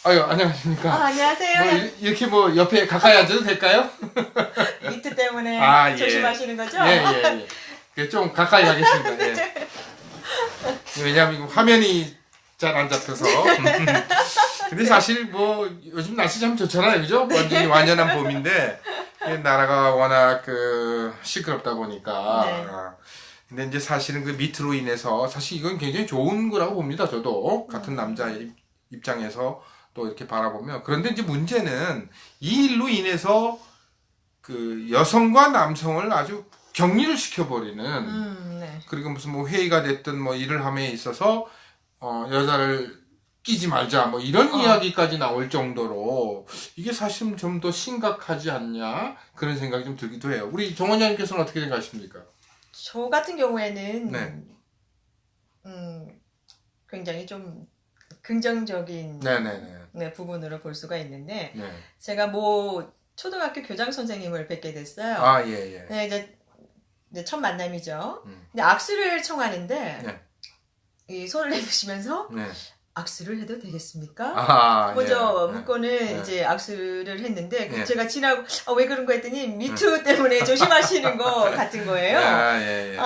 아유, 안녕하십니까. 안녕하세요. 뭐, 이렇게 뭐, 옆에 가까이 앉아도 될까요? 미트 때문에 아, 예. 조심하시는 거죠? 예, 예, 예. 좀 가까이 하겠습니다. 예. 왜냐하면 화면이 잘 안 잡혀서. 근데 사실 뭐, 요즘 날씨 참 좋잖아요. 그죠? 완전히 완연한 봄인데, 나라가 워낙 시끄럽다 보니까. 네. 근데 이제 사실은 그 미트로 인해서, 사실 이건 굉장히 좋은 거라고 봅니다. 저도. 같은 남자 입장에서 또 이렇게 바라보면. 그런데 이제 문제는 이 일로 인해서 그 여성과 남성을 아주 격리를 시켜버리는, 네. 그리고 무슨 뭐 회의가 됐든 뭐 일을 함에 있어서 여자를 끼지 말자 뭐 이런 이야기까지 나올 정도로 이게 사실은 좀 더 심각하지 않냐 그런 생각이 좀 들기도 해요. 우리 정 원장님께서는 어떻게 생각하십니까? 저 같은 경우에는 네. 굉장히 좀 긍정적인 네네네. 부분으로 볼 수가 있는데 네. 제가 뭐 초등학교 교장 선생님을 뵙게 됐어요. 아, 예, 예. 네, 이제 첫 만남이죠. 근데 악수를 청하는데 네. 이 손을 내미시면서 네. 악수를 해도 되겠습니까? 아, 먼저 예. 묻고는 네. 이제 악수를 했는데 예. 제가 지나고 왜 그런 거 했더니 미투 때문에 조심하시는 거 같은 거예요. 아, 예, 예.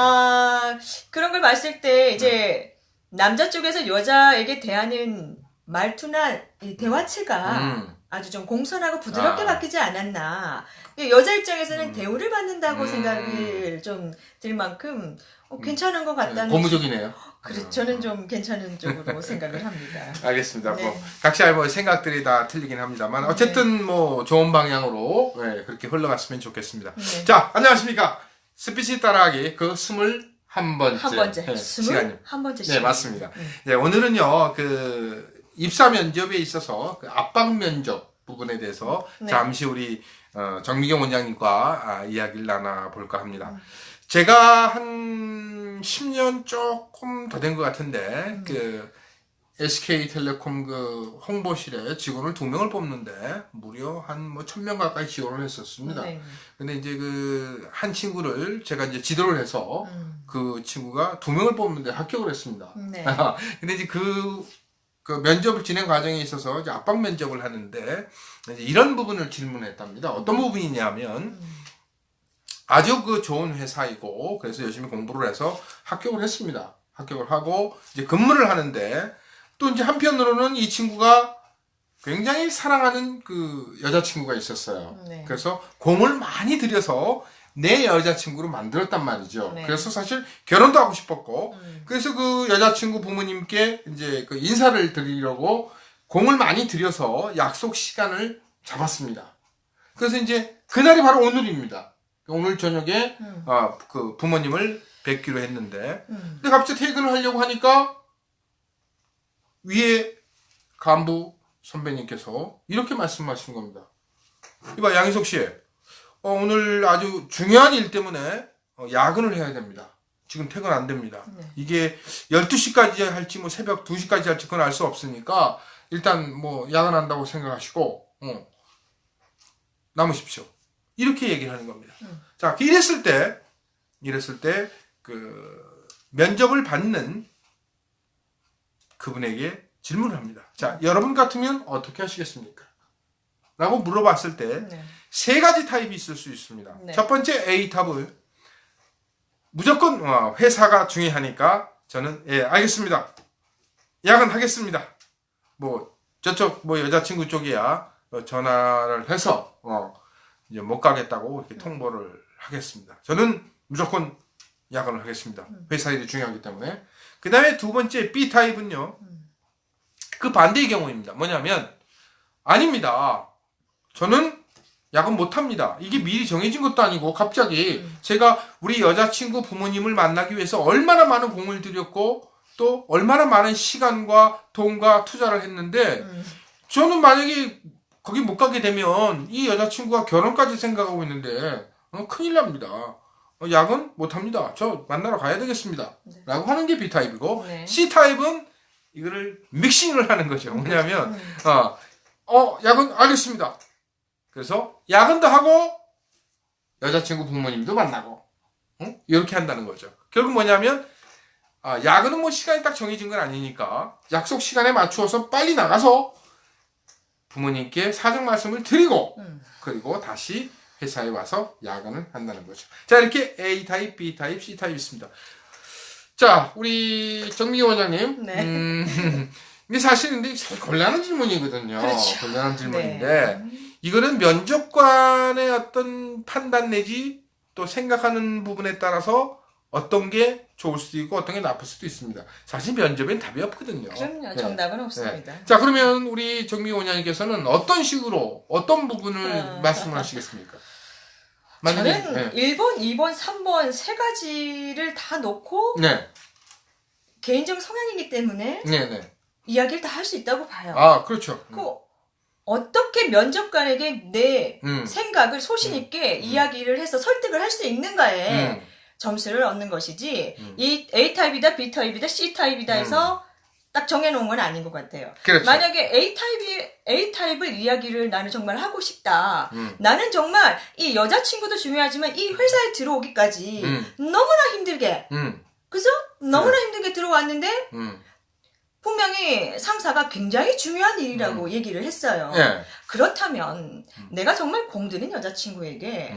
그런 걸 봤을 때 이제 남자 쪽에서 여자에게 대하는 말투나 이 대화체가 아주 좀 공손하고 부드럽게 바뀌지 않았나. 여자 입장에서는 대우를 받는다고 생각을 좀 들 만큼 괜찮은 것 같다는. 고무적이네요. 그래, 저는 좀 괜찮은 쪽으로 생각을 합니다. 알겠습니다. 네. 뭐 각자 뭐 생각들이 다 틀리긴 합니다만 어쨌든 뭐 좋은 방향으로 그렇게 흘러갔으면 좋겠습니다. 네. 자, 안녕하십니까. 스피치 따라하기 그 21번째 한 번째. 시간입니다. 한 번째 네, 시간. 맞습니다. 네, 오늘은요 그 입사 면접에 있어서 그 압박 면접 부분에 대해서 잠시 우리 정미경 원장님과 이야기를 나눠볼까 합니다. 제가 한 10년 조금 더 된 것 같은데, 그, SK텔레콤 그 홍보실에 직원을 2명을 뽑는데, 무려 한 뭐 1000명 가까이 지원을 했었습니다. 네. 근데 이제 그, 한 친구를 제가 이제 지도를 해서, 그 친구가 2명을 뽑는데 합격을 했습니다. 네. 근데 이제 그 면접을 진행 과정에 있어서 이제 압박 면접을 하는데, 이제 이런 부분을 질문했답니다. 어떤 부분이냐면, 아주 그 좋은 회사이고, 그래서 열심히 공부를 해서 합격을 했습니다. 합격을 하고, 이제 근무를 하는데, 또 이제 한편으로는 이 친구가 굉장히 사랑하는 그 여자친구가 있었어요. 네. 그래서 공을 많이 들여서 내 여자친구로 만들었단 말이죠. 네. 그래서 사실 결혼도 하고 싶었고, 그래서 그 여자친구 부모님께 이제 그 인사를 드리려고 공을 많이 들여서 약속 시간을 잡았습니다. 그래서 이제 그날이 바로 오늘입니다. 오늘 저녁에 그 부모님을 뵙기로 했는데 근데 갑자기 퇴근을 하려고 하니까 위에 간부 선배님께서 이렇게 말씀하신 겁니다. 이봐 양희석 씨, 오늘 아주 중요한 일 때문에 야근을 해야 됩니다. 지금 퇴근 안 됩니다. 이게 12시까지 할지 뭐 새벽 2시까지 할지 그건 알 수 없으니까 일단 뭐 야근한다고 생각하시고 남으십시오. 이렇게 얘기를 하는 겁니다. 자, 이랬을 때, 그, 면접을 받는 그분에게 질문을 합니다. 자, 여러분 같으면 어떻게 하시겠습니까? 라고 물어봤을 때, 세 가지 타입이 있을 수 있습니다. 네. 첫 번째 A탑을, 무조건, 회사가 중요하니까, 저는, 알겠습니다. 야근하겠습니다. 뭐, 저쪽, 뭐, 여자친구 쪽이야, 전화를 해서, 이제 못 가겠다고 이렇게 통보를 하겠습니다. 저는 무조건 야근을 하겠습니다. 회사 일이 중요하기 때문에. 그 다음에 두 번째 B타입은요. 그 반대의 경우입니다. 뭐냐면 아닙니다. 저는 야근 못합니다. 이게 미리 정해진 것도 아니고 갑자기 제가 우리 여자친구 부모님을 만나기 위해서 얼마나 많은 공을 들였고 또 얼마나 많은 시간과 돈과 투자를 했는데 저는 만약에 거기 못 가게 되면 이 여자친구가 결혼까지 생각하고 있는데 큰일 납니다. 야근 못합니다. 저 만나러 가야 되겠습니다. 라고 하는 게 B타입이고 C타입은 이거를 믹싱을 하는 거죠. 뭐냐면 야근 알겠습니다. 그래서 야근도 하고 여자친구 부모님도 만나고 이렇게 한다는 거죠. 결국 뭐냐면 야근은 뭐 시간이 딱 정해진 건 아니니까 약속 시간에 맞추어서 빨리 나가서 부모님께 사정 말씀을 드리고 그리고 다시 회사에 와서 야근을 한다는 거죠. 자, 이렇게 A타입, B타입, C타입 있습니다. 자, 우리 정미경 원장님. 네. 근데 사실 근데 곤란한 질문이거든요. 그렇죠. 곤란한 질문인데 네. 이거는 면접관의 어떤 판단 내지 또 생각하는 부분에 따라서 어떤 게 좋을 수도 있고 어떤 게 나쁠 수도 있습니다. 사실 면접엔 답이 없거든요. 그럼요. 네. 정답은 없습니다. 네. 자, 그러면 우리 정미경 원장님께서는 어떤 식으로 어떤 부분을 말씀을 하시겠습니까? 만약에, 저는 1번, 2번, 3번 세 가지를 다 놓고 네. 개인적 성향이기 때문에 네, 네. 이야기를 다 할 수 있다고 봐요. 아, 그렇죠. 그 어떻게 면접관에게 내 생각을 소신 있게 이야기를 해서 설득을 할 수 있는가에 점수를 얻는 것이지 이 A타입이다, B타입이다, C타입이다 해서 딱 정해놓은 건 아닌 것 같아요. 그렇죠. 만약에 A타입을 이야기를 나는 정말 하고 싶다. 나는 정말 이 여자친구도 중요하지만 이 회사에 들어오기까지 너무나 힘들게 그죠? 너무나 힘들게 들어왔는데 분명히 상사가 굉장히 중요한 일이라고 얘기를 했어요. 네. 그렇다면 내가 정말 공들인 여자친구에게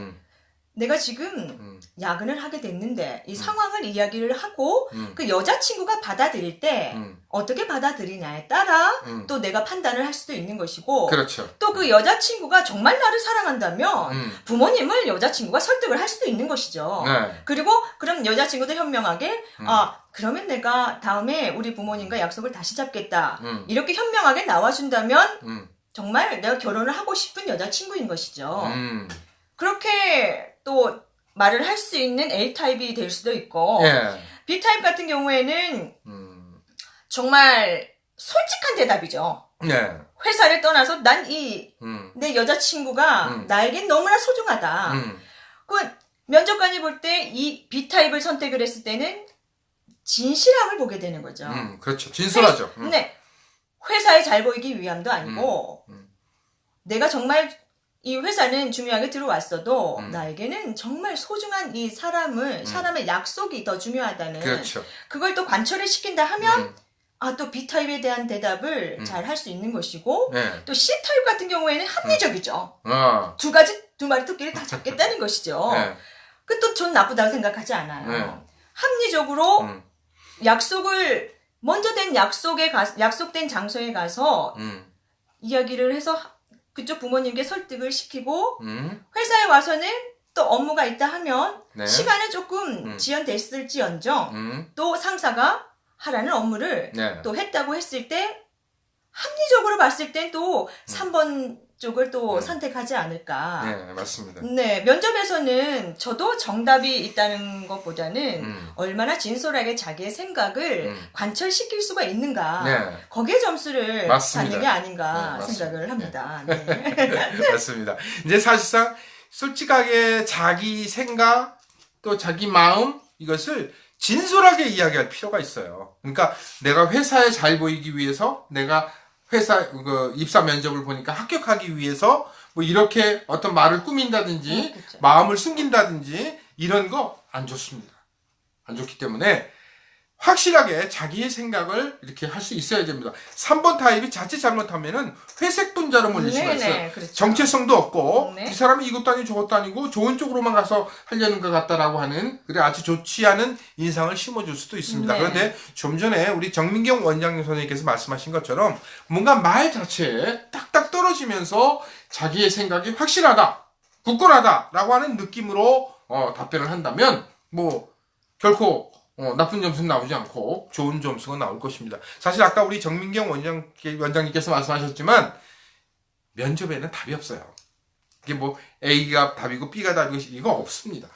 내가 지금 야근을 하게 됐는데 이 상황을 이야기를 하고 그 여자친구가 받아들일 때 어떻게 받아들이냐에 따라 또 내가 판단을 할 수도 있는 것이고 그렇죠. 또 그 여자친구가 정말 나를 사랑한다면 부모님을 여자친구가 설득을 할 수도 있는 것이죠. 네. 그리고 그럼 여자친구도 현명하게 그러면 내가 다음에 우리 부모님과 약속을 다시 잡겠다. 이렇게 현명하게 나와준다면 정말 내가 결혼을 하고 싶은 여자친구인 것이죠. 그렇게 또 말을 할 수 있는 A타입이 될 수도 있고 예. B타입 같은 경우에는 정말 솔직한 대답이죠. 네. 회사를 떠나서 난 내 여자친구가 음. 나에겐 너무나 소중하다. 그 면접관이 볼 때 이 B타입을 선택을 했을 때는 진실함을 보게 되는 거죠. 그렇죠. 진솔하죠. 네. 회사에 잘 보이기 위함도 아니고 내가 정말 이 회사는 중요하게 들어왔어도 나에게는 정말 소중한 이 사람의 약속이 더 중요하다는 그렇죠. 그걸 또 관철을 시킨다 하면 또 B타입에 대한 대답을 잘 할 수 있는 것이고 네. 또 C타입 같은 경우에는 합리적이죠. 두 마리 토끼를 다 잡겠다는 것이죠. 네. 그 또 전 나쁘다고 생각하지 않아요. 네. 합리적으로 약속을 먼저 된 약속된 장소에 가서 이야기를 해서 그쪽 부모님께 설득을 시키고 회사에 와서는 또 업무가 있다 하면 네. 시간은 조금 지연됐을지언정 또 상사가 하라는 업무를 네. 또 했다고 했을 때 합리적으로 봤을 땐 또 3번 쪽을 또 선택하지 않을까. 네, 맞습니다. 네, 면접에서는 저도 정답이 있다는 것보다는 얼마나 진솔하게 자기의 생각을 관철시킬 수가 있는가. 네. 거기에 점수를 맞습니다. 받는 게 아닌가 네, 생각을 합니다. 네. 네. 맞습니다. 이제 사실상 솔직하게 자기 생각 또 자기 마음 이것을 진솔하게 이야기할 필요가 있어요. 그러니까 내가 회사에 잘 보이기 위해서 내가 회사 입사 면접을 보니까 합격하기 위해서 뭐 이렇게 어떤 말을 꾸민다든지 그렇죠. 마음을 숨긴다든지 이런 거 안 좋습니다. 안 좋기 때문에 확실하게 자기의 생각을 이렇게 할 수 있어야 됩니다. 3번 타입이 자칫 잘못하면은 회색 분자로 몰릴 수가 있어요. 네네, 그렇죠. 정체성도 없고 네. 이 사람이 이것도 아니고 저것도 아니고 좋은 쪽으로만 가서 하려는 것 같다라고 하는 그래 아주 좋지 않은 인상을 심어줄 수도 있습니다. 네. 그런데 좀 전에 우리 정민경 원장님 선생님께서 말씀하신 것처럼 뭔가 말 자체에 딱딱 떨어지면서 자기의 생각이 확실하다, 굳건하다라고 하는 느낌으로 답변을 한다면 뭐 결코 나쁜 점수는 나오지 않고 좋은 점수가 나올 것입니다. 사실 아까 우리 정민경 원장님께서 말씀하셨지만 면접에는 답이 없어요. 이게 뭐 A가 답이고 B가 답이고 이거 없습니다.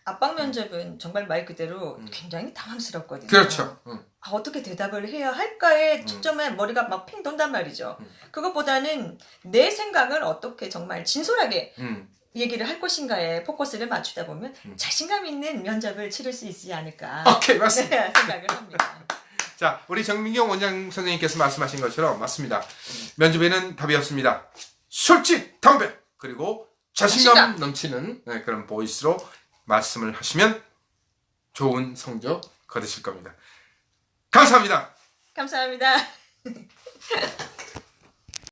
압박 면접은 정말 말 그대로 굉장히 당황스럽거든요. 그렇죠. 어떻게 대답을 해야 할까에 초점에 머리가 막 핑 돈단 말이죠. 그것보다는 내 생각을 어떻게 정말 진솔하게 얘기를 할 것인가에 포커스를 맞추다 보면 자신감 있는 면접을 치를 수 있지 않을까 오케이, 맞습니다. 생각을 합니다. 자, 우리 정민경 원장 선생님께서 말씀하신 것처럼 맞습니다. 면접에는 답이 없습니다. 솔직, 담백, 그리고 자신감 넘치는 그런 보이스로 말씀을 하시면 좋은 성적 거두실 겁니다. 감사합니다. 감사합니다.